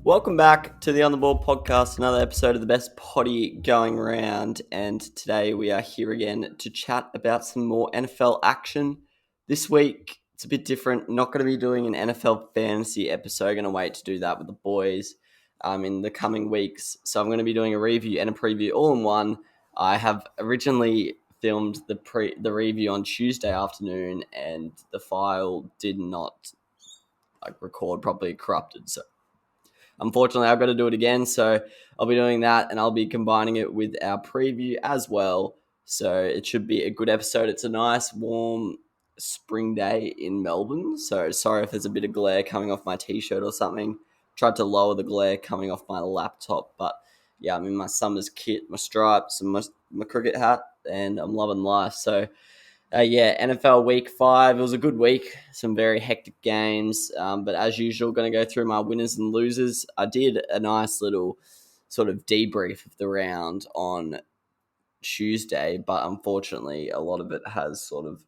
Welcome back to the On The Ball podcast, another episode of the best potty going around, and today we are here again to chat about some more NFL action. This week, it's a bit different, not going to be doing an NFL fantasy episode, going to wait to do that with the boys in the coming weeks, so I'm going to be doing a review and a preview all in one. I have originally filmed the review on Tuesday afternoon, and the file did not record properly, corrupted, so unfortunately, I've got to do it again, so I'll be doing that, and I'll be combining it with our preview as well. So it should be a good episode. It's a nice, warm spring day in Melbourne, so sorry if there's a bit of glare coming off my t-shirt or something. Tried to lower the glare coming off my laptop, but yeah, I'm in my summer's kit, my stripes, and my cricket hat, and I'm loving life. So NFL Week 5, it was a good week, some very hectic games, but as usual, going to go through my winners and losers. I did a nice little sort of debrief of the round on Tuesday, but unfortunately, a lot of it has sort of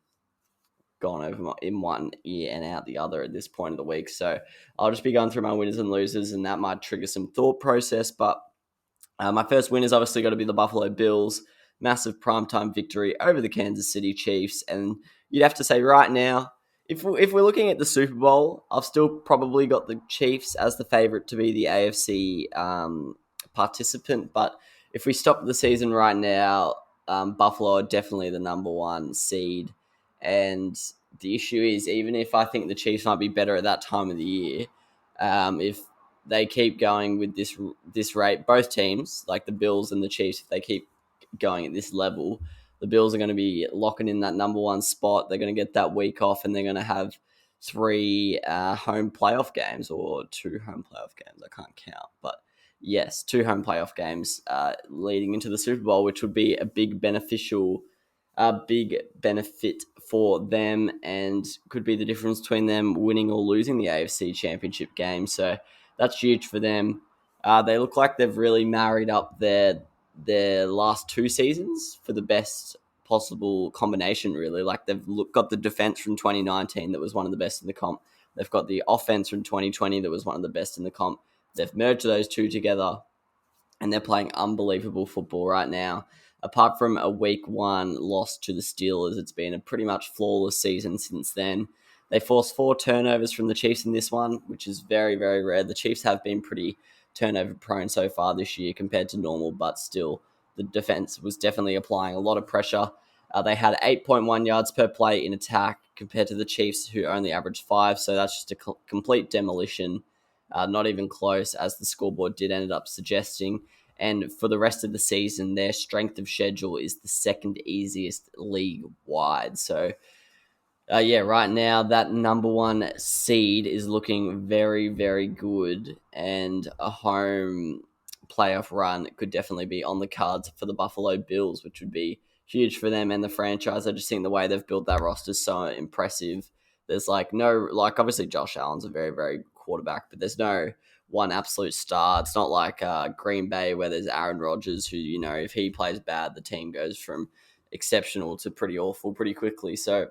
gone over in one ear and out the other at this point of the week, so I'll just be going through my winners and losers, and that might trigger some thought process, but my first win is obviously got to be the Buffalo Bills. Massive primetime victory over the Kansas City Chiefs. And you'd have to say right now, if we're looking at the Super Bowl, I've still probably got the Chiefs as the favorite to be the AFC participant. But if we stop the season right now, Buffalo are definitely the number one seed. And the issue is, even if I think the Chiefs might be better at that time of the year, if they keep going with this rate, both teams, like the Bills and the Chiefs, if they keep going at this level, the Bills are going to be locking in that number one spot. They're going to get that week off, and they're going to have 3 home playoff games, or 2 home playoff games. I can't count, but yes, 2 home playoff games leading into the Super Bowl, which would be a big benefit for them, and could be the difference between them winning or losing the AFC Championship game. So that's huge for them. They look like they've really married up their last 2 seasons for the best possible combination, really. Like, they've got the defense from 2019 that was one of the best in the comp. They've got the offense from 2020 that was one of the best in the comp. They've merged those two together, and they're playing unbelievable football right now. Apart from a week 1 loss to the Steelers, it's been a pretty much flawless season since then. They forced 4 turnovers from the Chiefs in this one, which is very, very rare. The Chiefs have been pretty turnover prone so far this year compared to normal, but still, the defense was definitely applying a lot of pressure. They had 8.1 yards per play in attack compared to the Chiefs, who only averaged 5, so that's just a complete demolition. Not even close, as the scoreboard did end up suggesting. And for the rest of the season, their strength of schedule is the second easiest league-wide. So, right now, that number 1 seed is looking very, very good, and a home playoff run could definitely be on the cards for the Buffalo Bills, which would be huge for them and the franchise. I just think the way they've built that roster is so impressive. There's obviously Josh Allen's a very, very good quarterback, but there's no one absolute star. It's not like Green Bay, where there's Aaron Rodgers, who, if he plays bad, the team goes from exceptional to pretty awful pretty quickly. So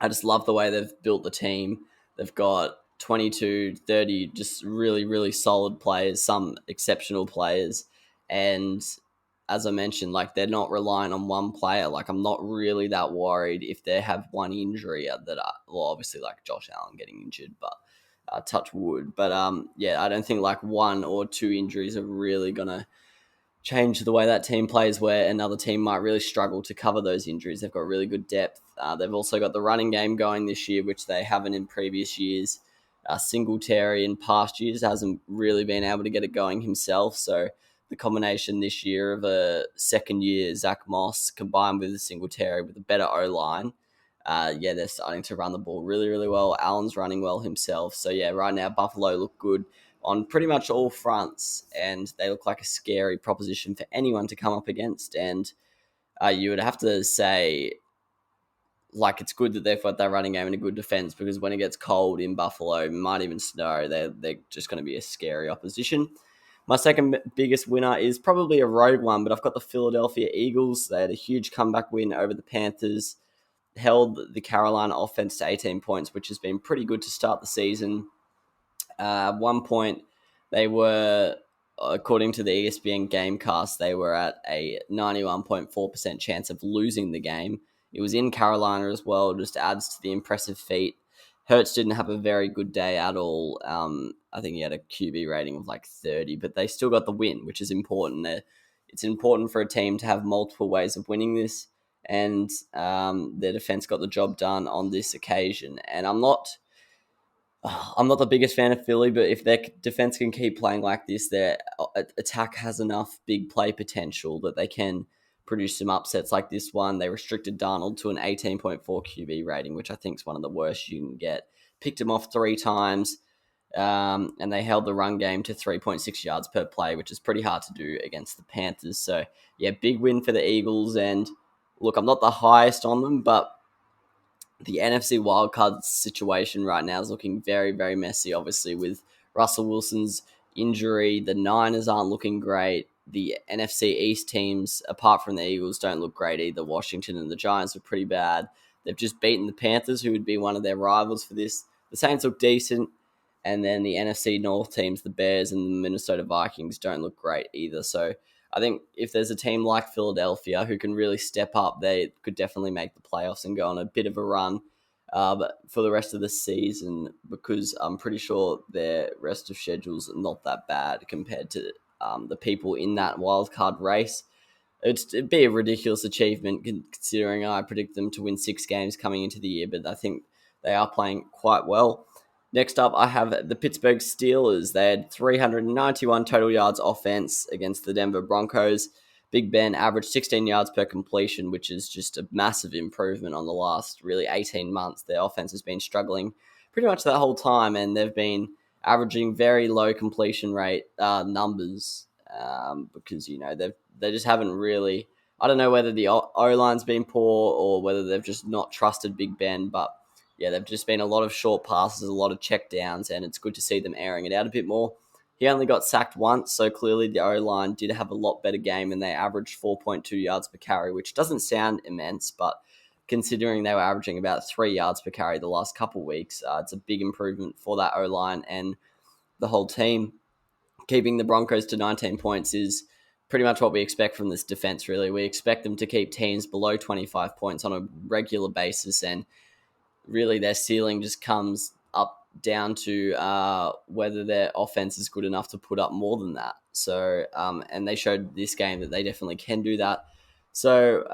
I just love the way they've built the team. They've got 22, 30 just really, really solid players, some exceptional players. And as I mentioned, they're not relying on one player. I'm not really that worried if they have one injury obviously Josh Allen getting injured, but touch wood. But I don't think 1 or 2 injuries are really going to change the way that team plays, where another team might really struggle to cover those injuries. They've got really good depth. They've also got the running game going this year, which they haven't in previous years. Singletary in past years hasn't really been able to get it going himself. So the combination this year of a second-year Zach Moss combined with Singletary with a better O-line, they're starting to run the ball really, really well. Allen's running well himself. So, right now Buffalo look good on pretty much all fronts, and they look like a scary proposition for anyone to come up against. And you would have to say, it's good that they've got that running game and a good defense, because when it gets cold in Buffalo, it might even snow, they're just going to be a scary opposition. My second biggest winner is probably a road one, but I've got the Philadelphia Eagles. They had a huge comeback win over the Panthers. held the Carolina offense to 18 points, which has been pretty good to start the season. At one point, they were, according to the ESPN Gamecast, they were at a 91.4% chance of losing the game. It was in Carolina as well, just adds to the impressive feat. Hurts didn't have a very good day at all. I think he had a QB rating of like 30, but they still got the win, which is important. It's important for a team to have multiple ways of winning this, and their defense got the job done on this occasion. And I'm not the biggest fan of Philly, but if their defense can keep playing like this, their attack has enough big play potential that they can produce some upsets like this one. They restricted Darnold to an 18.4 QB rating, which I think is one of the worst you can get. Picked him off 3 times, and they held the run game to 3.6 yards per play, which is pretty hard to do against the Panthers. So, yeah, big win for the Eagles. And look, I'm not the highest on them, but the NFC wildcard situation right now is looking very, very messy, obviously, with Russell Wilson's injury. The Niners aren't looking great. The NFC East teams, apart from the Eagles, don't look great either. Washington and the Giants are pretty bad. They've just beaten the Panthers, who would be one of their rivals for this. The Saints look decent. And then the NFC North teams, the Bears and the Minnesota Vikings, don't look great either. So I think if there's a team like Philadelphia who can really step up, they could definitely make the playoffs and go on a bit of a run but for the rest of the season, because I'm pretty sure their rest of schedule's not that bad compared to the people in that wildcard race. It'd be a ridiculous achievement considering I predict them to win 6 games coming into the year, but I think they are playing quite well. Next up, I have the Pittsburgh Steelers. They had 391 total yards offense against the Denver Broncos. Big Ben averaged 16 yards per completion, which is just a massive improvement on the last really 18 months. Their offense has been struggling pretty much that whole time, and they've been averaging very low completion rate numbers because they just haven't really. I don't know whether the O-line's been poor or whether they've just not trusted Big Ben, but yeah, they've just been a lot of short passes, a lot of check downs, and it's good to see them airing it out a bit more. He only got sacked once, so clearly the O-line did have a lot better game, and they averaged 4.2 yards per carry, which doesn't sound immense, but considering they were averaging about 3 yards per carry the last couple of weeks, it's a big improvement for that O-line and the whole team. Keeping the Broncos to 19 points is pretty much what we expect from this defense, really. We expect them to keep teams below 25 points on a regular basis, and really their ceiling just comes up down to whether their offense is good enough to put up more than that. So, and they showed this game that they definitely can do that. So,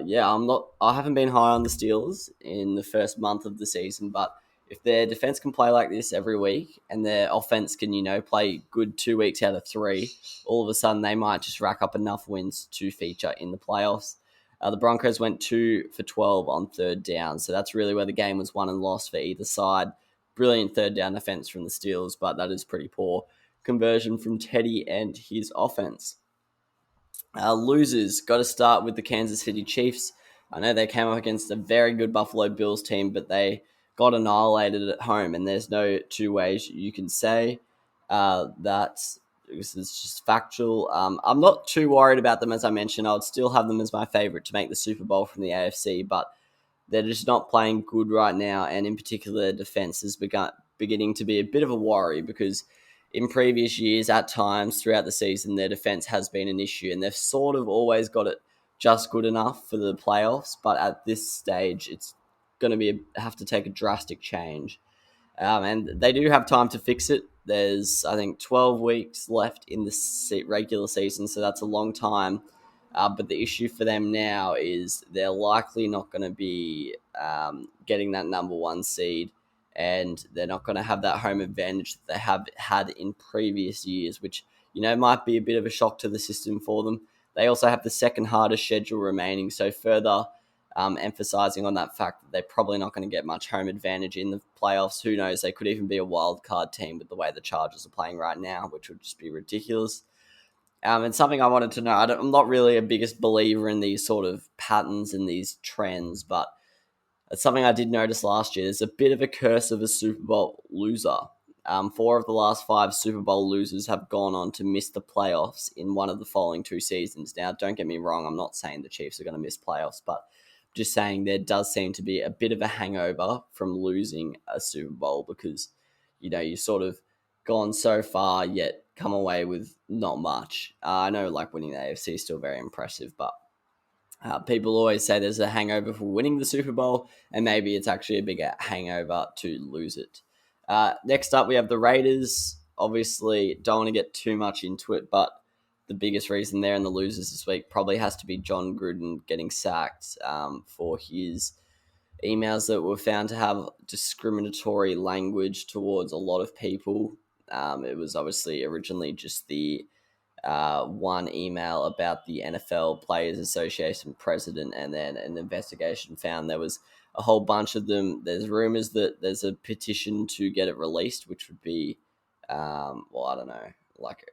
yeah, I haven't been high on the Steelers in the first month of the season, but if their defense can play like this every week and their offense can, play good 2 weeks out of 3, all of a sudden they might just rack up enough wins to feature in the playoffs. The Broncos went 2 for 12 on third down, so that's really where the game was won and lost for either side. Brilliant third down defense from the Steelers, but that is pretty poor conversion from Teddy and his offense. Losers, got to start with the Kansas City Chiefs. I know they came up against a very good Buffalo Bills team, but they got annihilated at home, and there's no two ways you can say that. This is just factual. I'm not too worried about them, as I mentioned. I would still have them as my favorite to make the Super Bowl from the AFC, but they're just not playing good right now, and in particular, their defense is beginning to be a bit of a worry because in previous years, at times throughout the season, their defense has been an issue, and they've sort of always got it just good enough for the playoffs, but at this stage, it's going to have to take a drastic change. And they do have time to fix it. There's, I think, 12 weeks left in the regular season, so that's a long time. But the issue for them now is they're likely not going to be getting that number 1 seed, and they're not going to have that home advantage that they have had in previous years, which, might be a bit of a shock to the system for them. They also have the second hardest schedule remaining, so further emphasizing on that fact that they're probably not going to get much home advantage in the playoffs. Who knows? They could even be a wild card team with the way the Chargers are playing right now, which would just be ridiculous. And something I wanted to know, I'm not really a biggest believer in these sort of patterns and these trends, but it's something I did notice last year. There's a bit of a curse of a Super Bowl loser. 4 of the last 5 Super Bowl losers have gone on to miss the playoffs in one of the following 2 seasons. Now, don't get me wrong, I'm not saying the Chiefs are going to miss playoffs, but just saying there does seem to be a bit of a hangover from losing a Super Bowl because, you sort of gone so far yet come away with not much. I know like winning the AFC is still very impressive, but people always say there's a hangover for winning the Super Bowl, and maybe it's actually a bigger hangover to lose it. Next up, we have the Raiders. Obviously, don't want to get too much into it, but the biggest reason they're in the losers this week probably has to be John Gruden getting sacked for his emails that were found to have discriminatory language towards a lot of people. It was obviously originally just the one email about the NFL Players Association president, and then an investigation found there was a whole bunch of them. There's rumors that there's a petition to get it released, which would be, I don't know, like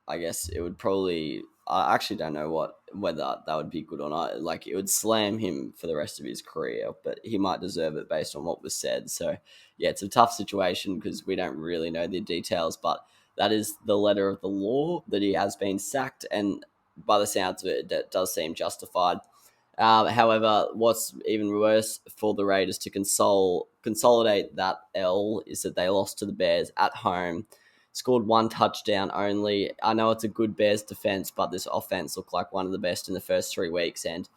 I guess it would probably. I actually don't know whether that would be good or not. Like it would slam him for the rest of his career, but he might deserve it based on what was said. So yeah, it's a tough situation because we don't really know the details, but that is the letter of the law that he has been sacked, and by the sounds of it, that does seem justified. However, what's even worse for the Raiders to consolidate that L is that they lost to the Bears at home, scored one touchdown only. I know it's a good Bears defense, but this offense looked like one of the best in the first 3 weeks, and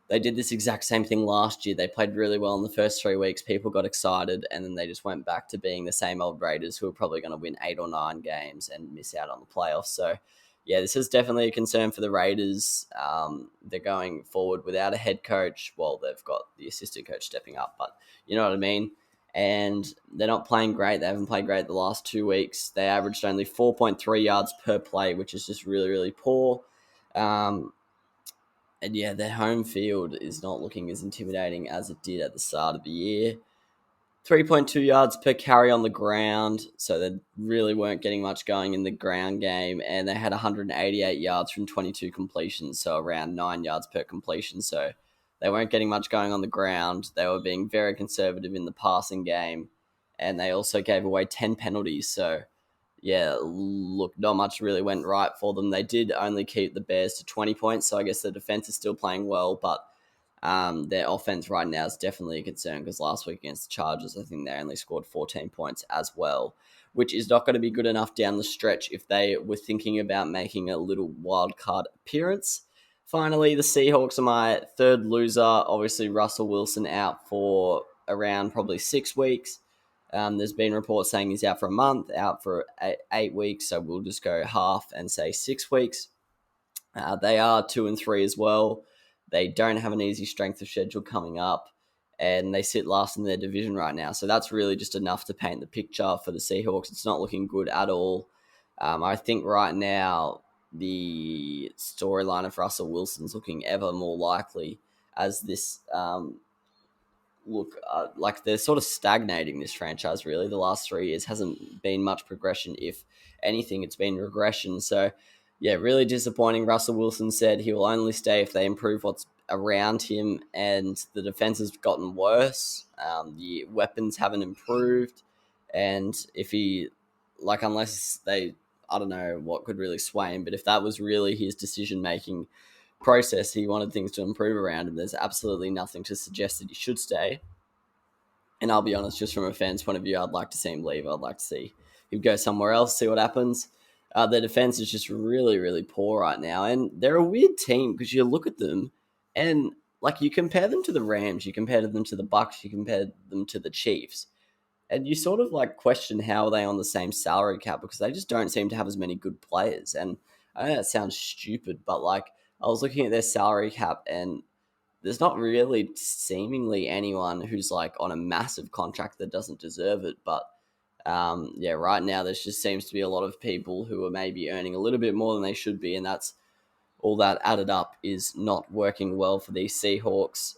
they did this exact same thing last year. They played really well in the first 3 weeks. People got excited, and then they just went back to being the same old Raiders who are probably going to win 8 or 9 games and miss out on the playoffs. So, yeah, this is definitely a concern for the Raiders. They're going forward without a head coach. Well, they've got the assistant coach stepping up, but you know what I mean. And they're not playing great. They haven't played great the last 2 weeks. They averaged only 4.3 yards per play, which is just really, really poor. And yeah, their home field is not looking as intimidating as it did at the start of the year. 3.2 yards per carry on the ground, so they really weren't getting much going in the ground game, and they had 188 yards from 22 completions, so around 9 yards per completion, so they weren't getting much going on the ground. They were being very conservative in the passing game, and they also gave away 10 penalties, so yeah, look, not much really went right for them. They did only keep the Bears to 20 points, so I guess the defense is still playing well, but their offense right now is definitely a concern because last week against the Chargers, I think they only scored 14 points as well, which is not going to be good enough down the stretch if they were thinking about making a little wild card appearance. Finally, the Seahawks are my third loser. Obviously, Russell Wilson out for around probably 6 weeks. There's been reports saying he's out for a month, out for 8 weeks, so we'll just go half and say 6 weeks. They are 2-3 as well. They don't have an easy strength of schedule coming up, and they sit last in their division right now. So that's really just enough to paint the picture for the Seahawks. It's not looking good at all. I think right now the storyline of Russell Wilson's looking ever more likely as this like they're sort of stagnating this franchise, really. The last 3 years hasn't been much progression. If anything, it's been regression. So yeah, really disappointing. Russell Wilson said he will only stay if they improve what's around him, and the defense has gotten worse. The weapons haven't improved, and if he, unless they, I don't know what could really sway him, but if that was really his decision-making process, he wanted things to improve around him, there's absolutely nothing to suggest that he should stay. And I'll be honest, just from a fan's point of view, I'd like to see him leave. I'd like to see him go somewhere else, see what happens. Their defense is just really, really poor right now. And they're a weird team because you look at them and you compare them to the Rams, you compare them to the Bucks, you compare them to the Chiefs. And you sort of question how are they on the same salary cap because they just don't seem to have as many good players. And I know that sounds stupid, but I was looking at their salary cap and there's not really seemingly anyone who's on a massive contract that doesn't deserve it. But yeah, right now there just seems to be a lot of people who are maybe earning a little bit more than they should be, and that's all that added up is not working well for these Seahawks.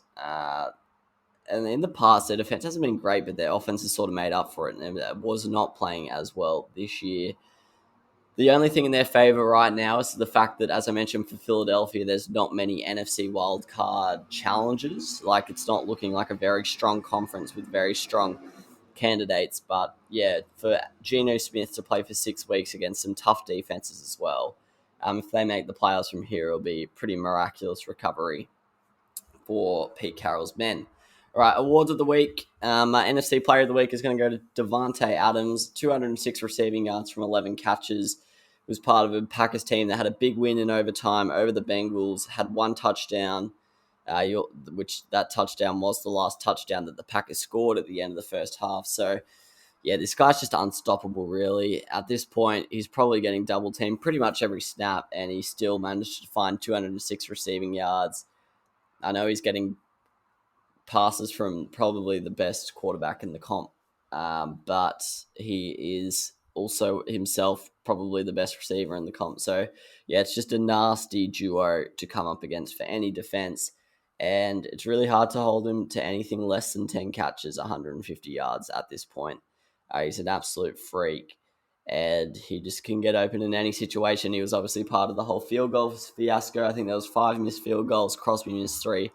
And in the past, their defense hasn't been great, but their offense has sort of made up for it, and it was not playing as well this year. The only thing in their favor right now is the fact that, as I mentioned, for Philadelphia, there's not many NFC wildcard challenges. It's not looking like a very strong conference with very strong candidates. But yeah, for Geno Smith to play for 6 weeks against some tough defenses as well, if they make the playoffs from here, it'll be a pretty miraculous recovery for Pete Carroll's men. All right, awards of the week. My NFC Player of the Week is going to go to Devontae Adams, 206 receiving yards from 11 catches. Was part of a Packers team that had a big win in overtime over the Bengals, had one touchdown, which that touchdown was the last touchdown that the Packers scored at the end of the first half. So, yeah, this guy's just unstoppable, really. At this point, he's probably getting double teamed pretty much every snap, and he still managed to find 206 receiving yards. I know he's getting passes from probably the best quarterback in the comp, but he is also himself probably the best receiver in the comp. So, yeah, it's just a nasty duo to come up against for any defense, and it's really hard to hold him to anything less than 10 catches, 150 yards at this point. He's an absolute freak, and he just can get open in any situation. He was obviously part of the whole field goal fiasco. I think there was 5 missed field goals. Crosby missed 3.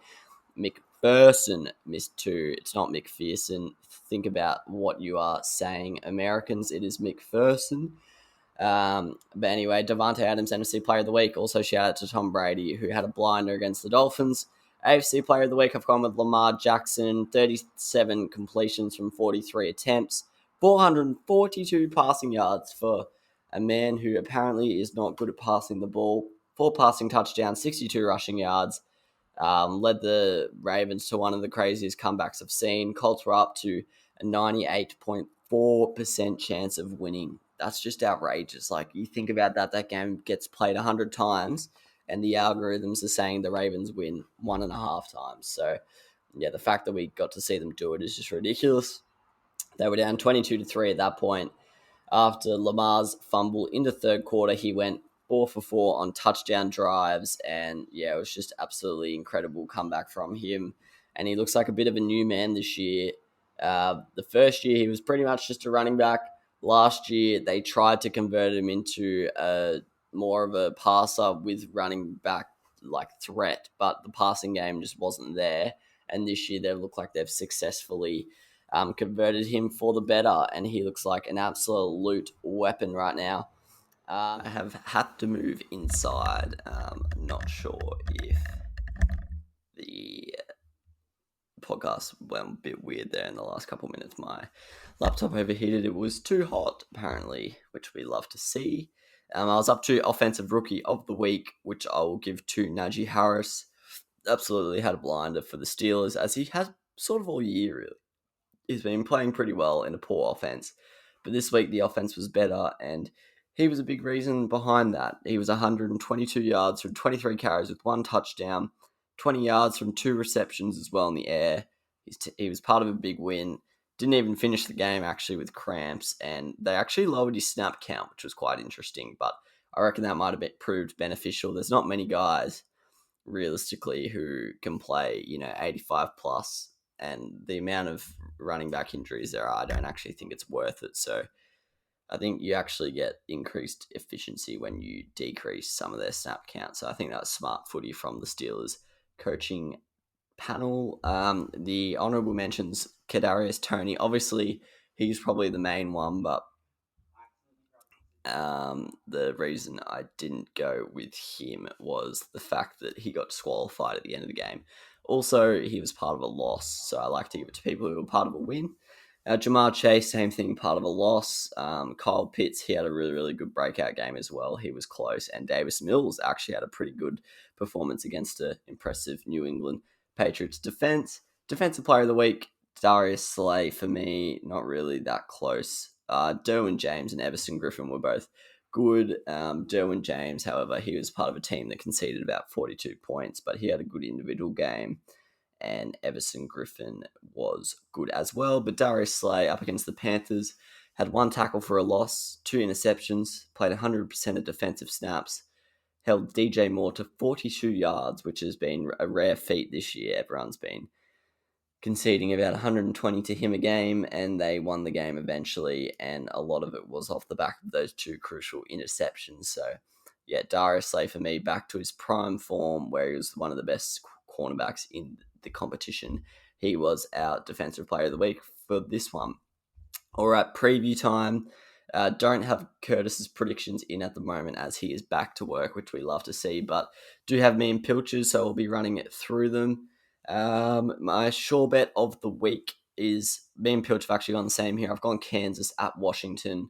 McPherson missed 2. It's not McPherson. Think about what you are saying, Americans. It is McPherson. But anyway, Devontae Adams, NFC Player of the Week. Also, shout out to Tom Brady, who had a blinder against the Dolphins. AFC Player of the Week, I've gone with Lamar Jackson. 37 completions from 43 attempts. 442 passing yards for a man who apparently is not good at passing the ball. 4 passing touchdowns, 62 rushing yards. Led the Ravens to one of the craziest comebacks I've seen. Colts were up to a 98.4% chance of winning. That's just outrageous. Like, you think about that game gets played 100 times, and the algorithms are saying the Ravens win 1.5 times. So, yeah, the fact that we got to see them do it is just ridiculous. They were down 22-3 at that point. After Lamar's fumble in the third quarter, he went 4 for 4 on touchdown drives, and yeah, it was just absolutely incredible comeback from him. And he looks like a bit of a new man this year. The first year, he was pretty much just a running back. Last year, they tried to convert him into more of a passer with running back like threat, but the passing game just wasn't there. And this year, they look like they've successfully converted him for the better, and he looks like an absolute weapon right now. I have had to move inside. Not sure if the podcast went a bit weird there in the last couple of minutes. My laptop overheated. It was too hot, apparently, which we love to see. I was up to Offensive Rookie of the Week, which I will give to Najee Harris. Absolutely had a blinder for the Steelers, as he has sort of all year, really. He's been playing pretty well in a poor offense. But this week, the offense was better, and he was a big reason behind that. He was 122 yards from 23 carries with 1 touchdown, 20 yards from 2 receptions as well in the air. He was part of a big win. Didn't even finish the game, actually, with cramps, and they actually lowered his snap count, which was quite interesting, but I reckon that might have proved beneficial. There's not many guys, realistically, who can play, 85 plus, and the amount of running back injuries there are, I don't actually think it's worth it. So I think you actually get increased efficiency when you decrease some of their snap count. So I think that's smart footy from the Steelers coaching panel. The honourable mentions, Kadarius Toney. Obviously, he's probably the main one, but the reason I didn't go with him was the fact that he got disqualified at the end of the game. Also, he was part of a loss, so I like to give it to people who were part of a win. Jamal Chase, same thing, part of a loss. Kyle Pitts, he had a really, really good breakout game as well. He was close. And Davis Mills actually had a pretty good performance against an impressive New England Patriots defense. Defensive Player of the Week, Darius Slay, for me, not really that close. Derwin James and Everson Griffin were both good. Derwin James, however, he was part of a team that conceded about 42 points, but he had a good individual game. And Everson Griffin was good as well. But Darius Slay up against the Panthers had 1 tackle for a loss, 2 interceptions, played 100% of defensive snaps, held DJ Moore to 42 yards, which has been a rare feat this year. Everyone's been conceding about 120 to him a game, and they won the game eventually, and a lot of it was off the back of those 2 crucial interceptions. So, yeah, Darius Slay for me back to his prime form, where he was one of the best cornerbacks in the competition. He was our Defensive Player of the Week for this one. All right, preview time. Don't have Curtis's predictions in at the moment, as he is back to work, which we love to see, but do have me and Pilchers, so I'll be running it through them. My sure bet of the week is me and Pilch have actually gone the same here. I've gone Kansas at Washington.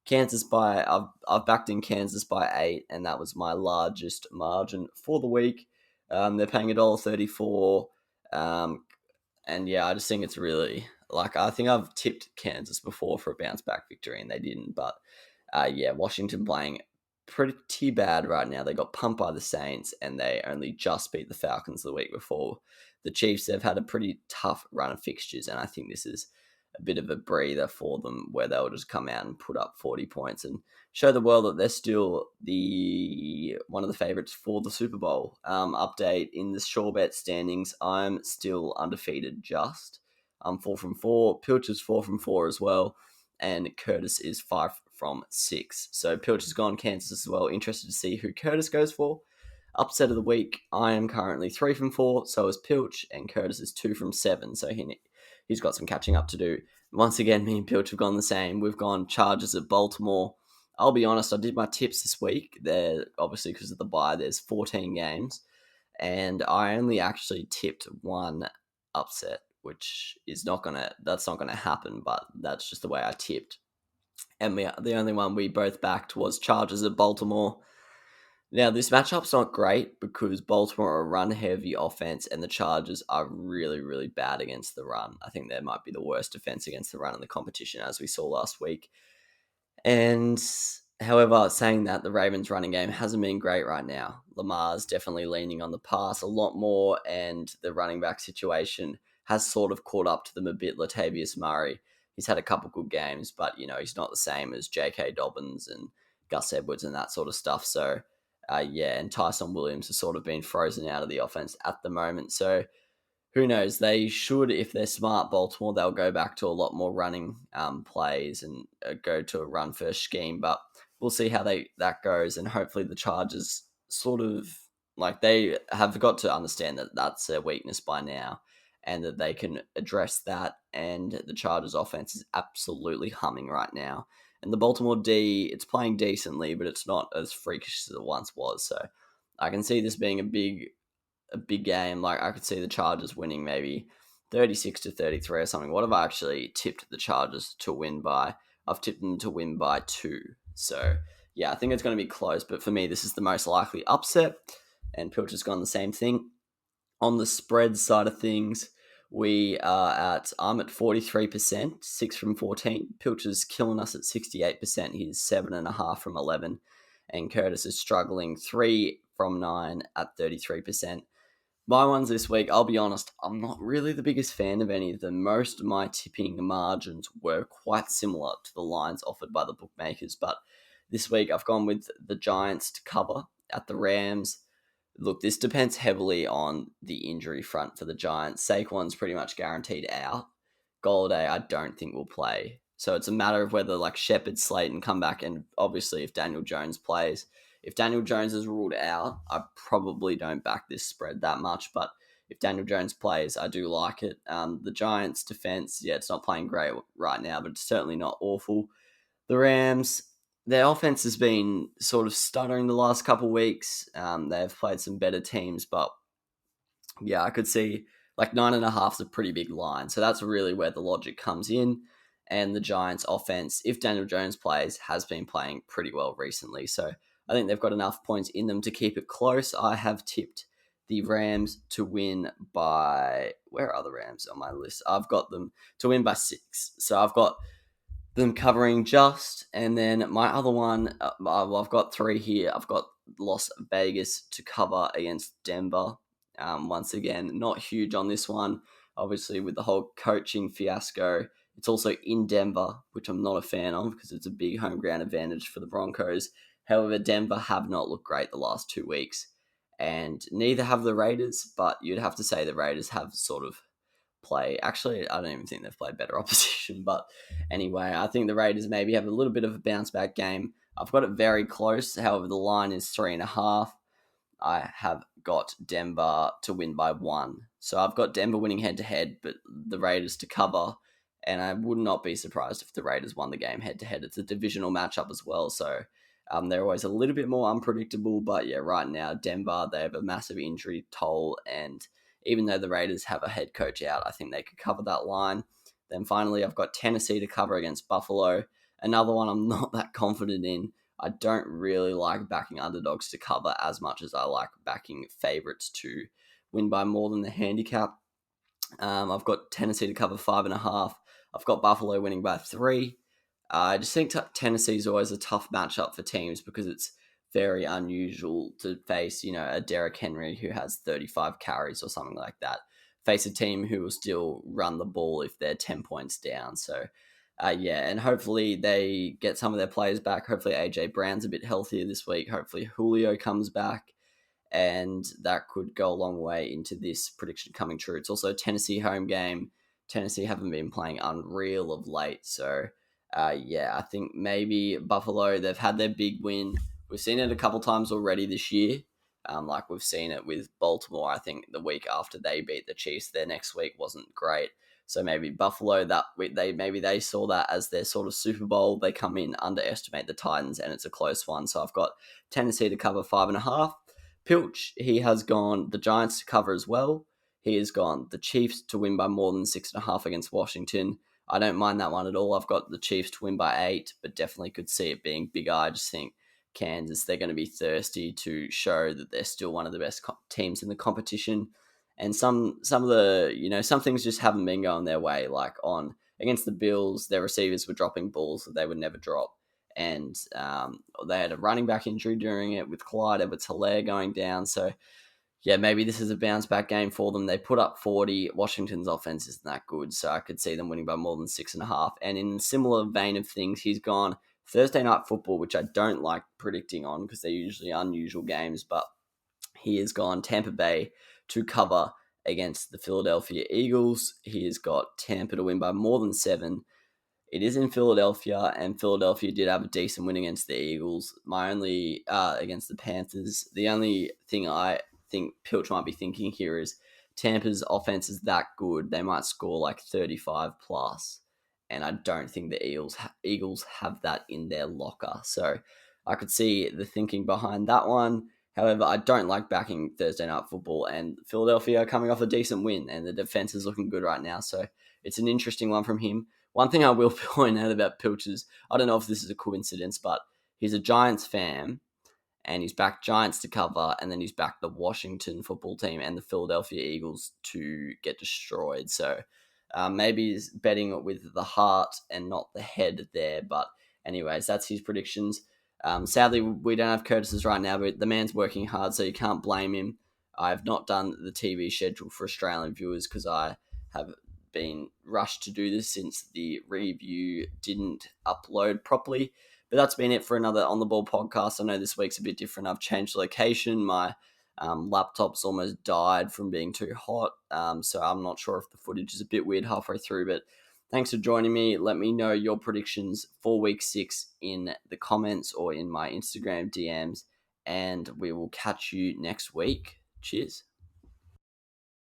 I've backed in Kansas by 8, and that was my largest margin for the week. They're paying $1.34. And yeah, I just think it's really I think I've tipped Kansas before for a bounce back victory, and they didn't. But yeah, Washington playing pretty bad right now. They got pumped by the Saints, and they only just beat the Falcons the week before. The Chiefs, they've had a pretty tough run of fixtures, and I think this is a bit of a breather for them where they'll just come out and put up 40 points and show the world that they're still the one of the favorites for the Super Bowl. Update in the sure bet standings, I'm still undefeated. I'm 4 from 4. Pilch is 4 from 4 as well, and Curtis is 5 from 6. So Pilch has gone Kansas as well. Interested to see who Curtis goes for. Upset of the week, I am currently 3 from 4, so is Pilch, and Curtis is 2 from 7, so he's got some catching up to do. Once again, me and Pilch have gone the same. We've gone Chargers at Baltimore. I'll be honest, I did my tips this week. They're obviously because of the bye, there's 14 games, and I only actually tipped one upset, which is that's not gonna happen, but that's just the way I tipped. And the only one we both backed was Chargers at Baltimore. Now, this matchup's not great because Baltimore are a run-heavy offense and the Chargers are really, really bad against the run. I think they might be the worst defense against the run in the competition, as we saw last week. And however, saying that, the Ravens' running game hasn't been great right now. Lamar's definitely leaning on the pass a lot more, and the running back situation has sort of caught up to them a bit. Latavius Murray, he's had a couple good games, but, he's not the same as J.K. Dobbins and Gus Edwards and that sort of stuff. So, yeah, and Tyson Williams has sort of been frozen out of the offense at the moment. So who knows? They should, if they're smart, Baltimore, they'll go back to a lot more running plays and go to a run first scheme. But we'll see how that goes, and hopefully the Chargers sort of they have got to understand that that's their weakness by now, and that they can address that. And the Chargers offense is absolutely humming right now. And the Baltimore D, it's playing decently, but it's not as freakish as it once was. So I can see this being a big game. I could see the Chargers winning maybe 36-33 or something. What have I actually tipped the Chargers to win by? I've tipped them to win by 2. So yeah, I think it's going to be close. But for me, this is the most likely upset. And Pilcher's gone the same thing. On the spread side of things, I'm at 43%, 6 from 14. Pilcher's killing us at 68%. He's 7.5 from 11. And Curtis is struggling 3 from 9 at 33%. My ones this week, I'll be honest, I'm not really the biggest fan of any of them. Most of my tipping margins were quite similar to the lines offered by the bookmakers, but this week I've gone with the Giants to cover at the Rams. Look, this depends heavily on the injury front for the Giants. Saquon's pretty much guaranteed out. Golladay, I don't think will play. So it's a matter of whether Shepard, Slayton come back, and obviously if Daniel Jones plays. If Daniel Jones is ruled out, I probably don't back this spread that much. But if Daniel Jones plays, I do like it. The Giants' defense, yeah, it's not playing great right now, but it's certainly not awful. The Rams, their offense has been sort of stuttering the last couple of weeks. They've played some better teams, but yeah, I could see 9.5 is a pretty big line. So that's really where the logic comes in. And the Giants' offense, if Daniel Jones plays, has been playing pretty well recently. So I think they've got enough points in them to keep it close. I have tipped the Rams to win by... Where are the Rams on my list? I've got them to win by 6. So I've got them covering just, and then my other one, I've got 3 here. I've got Las Vegas to cover against Denver. Once again, not huge on this one. Obviously, with the whole coaching fiasco, it's also in Denver, which I'm not a fan of because it's a big home ground advantage for the Broncos. However, Denver have not looked great the last 2 weeks, and neither have the Raiders, but you'd have to say the Raiders have sort of play. Actually, I don't even think they've played better opposition, but anyway, I think the Raiders maybe have a little bit of a bounce back game. I've got it very close. However, the line is 3.5. I have got Denver to win by 1. So I've got Denver winning head to head, but the Raiders to cover. And I would not be surprised if the Raiders won the game head to head. It's a divisional matchup as well, so they're always a little bit more unpredictable. But yeah, right now Denver, they have a massive injury toll, and even though the Raiders have a head coach out, I think they could cover that line. Then finally, I've got Tennessee to cover against Buffalo. Another one I'm not that confident in. I don't really like backing underdogs to cover as much as I like backing favorites to win by more than the handicap. I've got Tennessee to cover 5.5. I've got Buffalo winning by 3. I just think Tennessee is always a tough matchup for teams because it's very unusual to face, a Derrick Henry who has 35 carries or something like that. Face a team who will still run the ball if they're 10 points down. So, and hopefully they get some of their players back. Hopefully AJ Brown's a bit healthier this week. Hopefully Julio comes back, and that could go a long way into this prediction coming true. It's also a Tennessee home game. Tennessee haven't been playing unreal of late, so I think maybe Buffalo, they've had their big win. We've seen it a couple times already this year. Like we've seen it with Baltimore. I think the week after they beat the Chiefs, their next week wasn't great. So maybe Buffalo, that week, they saw that as their sort of Super Bowl. They come in, underestimate the Titans, and it's a close one. So I've got Tennessee to cover 5.5. Pilch, he has gone the Giants to cover as well. He has gone the Chiefs to win by more than 6.5 against Washington. I don't mind that one at all. I've got the Chiefs to win by 8, but definitely could see it being bigger. I just think Kansas, they're going to be thirsty to show that they're still one of the best teams in the competition. And some of the, some things just haven't been going their way. Like against the Bills, their receivers were dropping balls that they would never drop. And they had a running back injury during it with Clyde Edwards-Helaire going down. So, maybe this is a bounce back game for them. They put up 40. Washington's offense isn't that good, so I could see them winning by more than 6.5. And in a similar vein of things, he's gone Thursday Night Football, which I don't like predicting on because they're usually unusual games, but he has gone Tampa Bay to cover against the Philadelphia Eagles. He has got Tampa to win by more than 7. It is in Philadelphia, and Philadelphia did have a decent win against the Eagles. Against the Panthers. The only thing I think Pilch might be thinking here is Tampa's offense is that good. They might score like 35 plus, and I don't think the Eagles have that in their locker. So I could see the thinking behind that one. However, I don't like backing Thursday Night Football, and Philadelphia coming off a decent win, and the defense is looking good right now. So it's an interesting one from him. One thing I will point out about Pilch is, I don't know if this is a coincidence, but he's a Giants fan, and he's backed Giants to cover, and then he's backed the Washington football team and the Philadelphia Eagles to get destroyed. So maybe he's betting with the heart and not the head there. But anyways, that's his predictions. Sadly, we don't have Curtis's right now, but the man's working hard, so you can't blame him. I've not done the TV schedule for Australian viewers because I have been rushed to do this since the review didn't upload properly. But that's been it for another On The Ball podcast. I know this week's a bit different. I've changed location. My laptop's almost died from being too hot. So I'm not sure if the footage is a bit weird halfway through, but thanks for joining me. Let me know your predictions for week 6 in the comments or in my Instagram DMs, and we will catch you next week. Cheers.